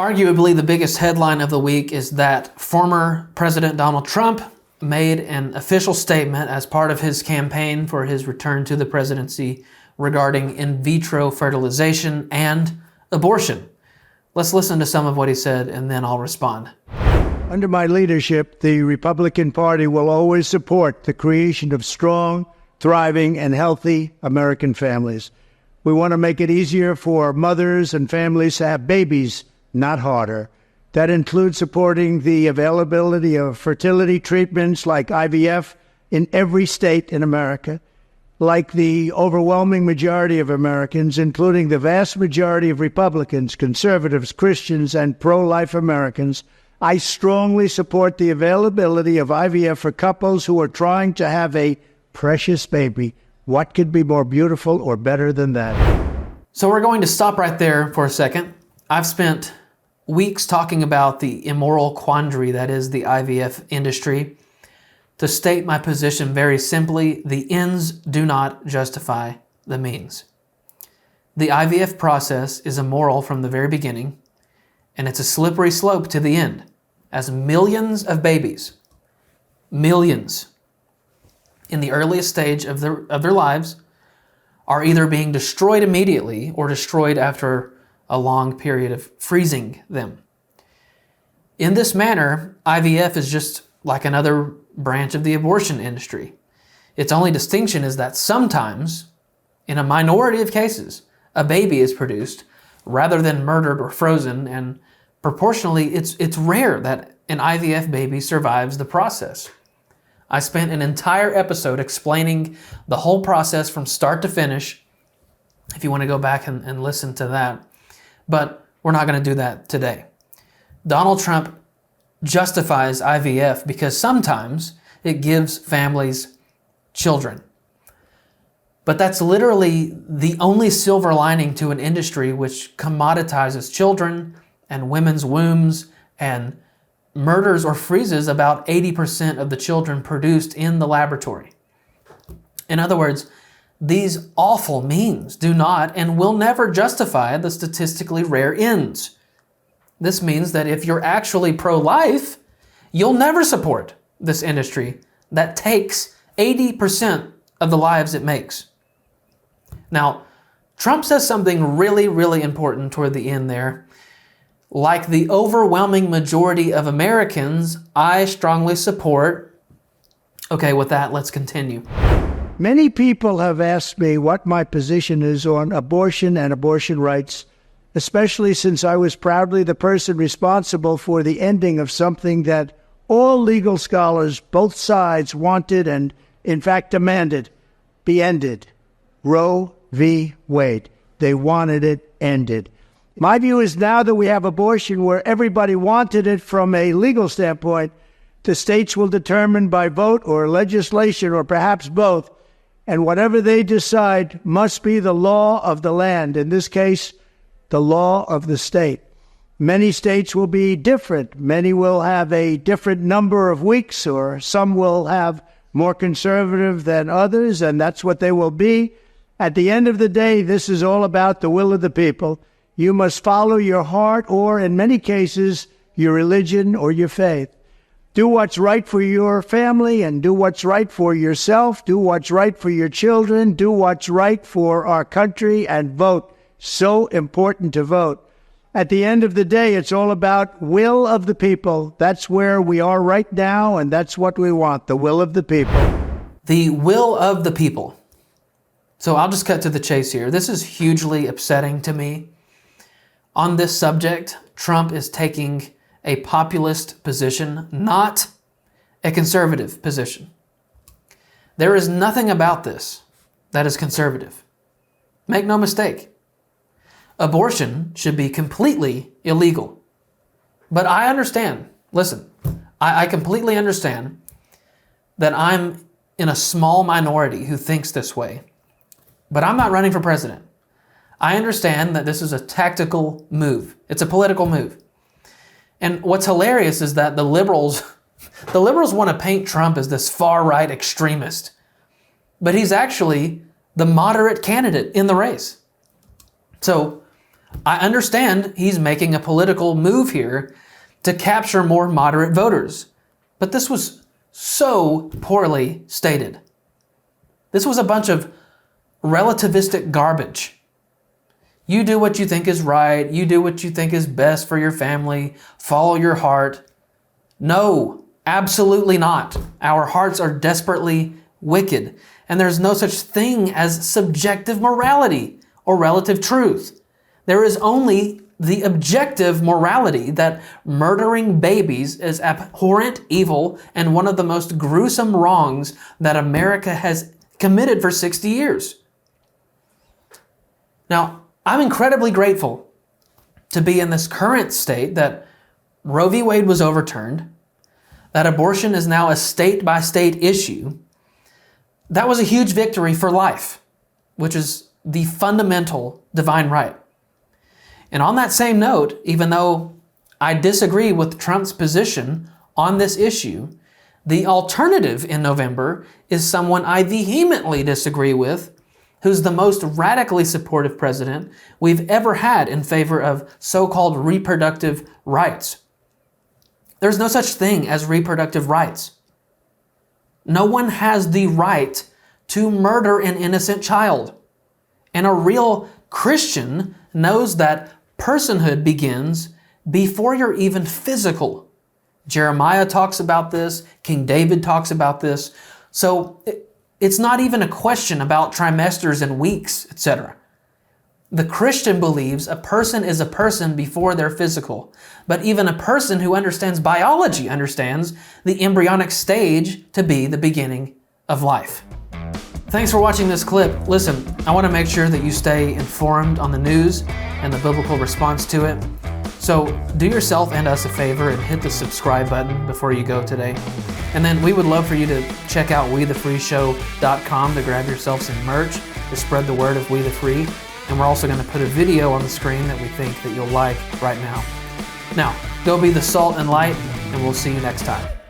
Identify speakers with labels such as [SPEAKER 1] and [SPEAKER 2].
[SPEAKER 1] Arguably, the biggest headline of the week is that former President Donald Trump made an official statement as part of his campaign for his return to the presidency regarding in vitro fertilization and abortion. Let's listen to some of what he said, and then I'll respond.
[SPEAKER 2] Under my leadership, the Republican Party will always support the creation of strong, thriving, and healthy American families. We want to make it easier for mothers and families to have babies, not harder. That includes supporting the availability of fertility treatments like IVF in every state in America. Like the overwhelming majority of Americans, including the vast majority of Republicans, conservatives, Christians, and pro-life Americans, I strongly support the availability of IVF for couples who are trying to have a precious baby. What could be more beautiful or better than that?
[SPEAKER 1] So we're going to stop right there for a second. I've spent weeks talking about the immoral quandary that is the IVF industry. To state my position very simply, the ends do not justify the means. The IVF process is immoral from the very beginning, and it's a slippery slope to the end, as millions of babies, millions, in the earliest stage of their lives are either being destroyed immediately or destroyed after a long period of freezing them. In this manner, IVF is just like another branch of the abortion industry. Its only distinction is that sometimes, in a minority of cases, a baby is produced rather than murdered or frozen, and proportionally, it's rare that an IVF baby survives the process. I spent an entire episode explaining the whole process from start to finish, if you want to go back and listen to that. But we're not going to do that today. Donald Trump justifies IVF because sometimes it gives families children. But that's literally the only silver lining to an industry which commoditizes children and women's wombs and murders or freezes about 80% of the children produced in the laboratory. In other words, these awful means do not and will never justify the statistically rare ends. This means that if you're actually pro-life, you'll never support this industry that takes 80% of the lives it makes. Now, Trump says something really, really important toward the end there. Like the overwhelming majority of Americans, I strongly support. Okay, with that, let's continue.
[SPEAKER 2] Many people have asked me what my position is on abortion and abortion rights, especially since I was proudly the person responsible for the ending of something that all legal scholars, both sides, wanted and, in fact, demanded be ended. Roe v. Wade. They wanted it ended. My view is now that we have abortion where everybody wanted it from a legal standpoint, the states will determine by vote or legislation or perhaps both, and whatever they decide must be the law of the land, in this case, the law of the state. Many states will be different. Many will have a different number of weeks, or some will have more conservative than others, and that's what they will be. At the end of the day, this is all about the will of the people. You must follow your heart or, in many cases, your religion or your faith. Do what's right for your family and do what's right for yourself. Do what's right for your children. Do what's right for our country and vote. So important to vote. At the end of the day, it's all about will of the people. That's where we are right now, and that's what we want, the will of the people.
[SPEAKER 1] The will of the people. So I'll just cut to the chase here. This is hugely upsetting to me. On this subject, Trump is taking a populist position, not a conservative position. There is nothing about this that is conservative. Make no mistake. Abortion should be completely illegal. But I understand, listen, I completely understand that I'm in a small minority who thinks this way. But I'm not running for president. I understand that this is a tactical move. It's a political move. And what's hilarious is that the liberals want to paint Trump as this far-right extremist. But he's actually the moderate candidate in the race. So I understand he's making a political move here to capture more moderate voters, but this was so poorly stated. This was a bunch of relativistic garbage. You do what you think is right. You do what you think is best for your family. Follow your heart. No, absolutely not. Our hearts are desperately wicked, and there's no such thing as subjective morality or relative truth. There is only the objective morality that murdering babies is abhorrent evil and one of the most gruesome wrongs that America has committed for 60 years. Now, I'm incredibly grateful to be in this current state that Roe v. Wade was overturned, that abortion is now a state-by-state issue. That was a huge victory for life, which is the fundamental divine right. And on that same note, even though I disagree with Trump's position on this issue, the alternative in November is someone I vehemently disagree with, who's the most radically supportive president we've ever had in favor of so-called reproductive rights. There's no such thing as reproductive rights. No one has the right to murder an innocent child. And a real Christian knows that personhood begins before you're even physical. Jeremiah talks about this. King David talks about this. So it's not even a question about trimesters and weeks, etc. The Christian believes a person is a person before they're physical. But even a person who understands biology understands the embryonic stage to be the beginning of life. Thanks for watching this clip. Listen, I want to make sure that you stay informed on the news and the biblical response to it. So do yourself and us a favor and hit the subscribe button before you go today. And then we would love for you to check out WeTheFreeShow.com to grab yourself some merch to spread the word of We The Free. And we're also going to put a video on the screen that we think that you'll like right now. Now, go be the salt and light, and we'll see you next time.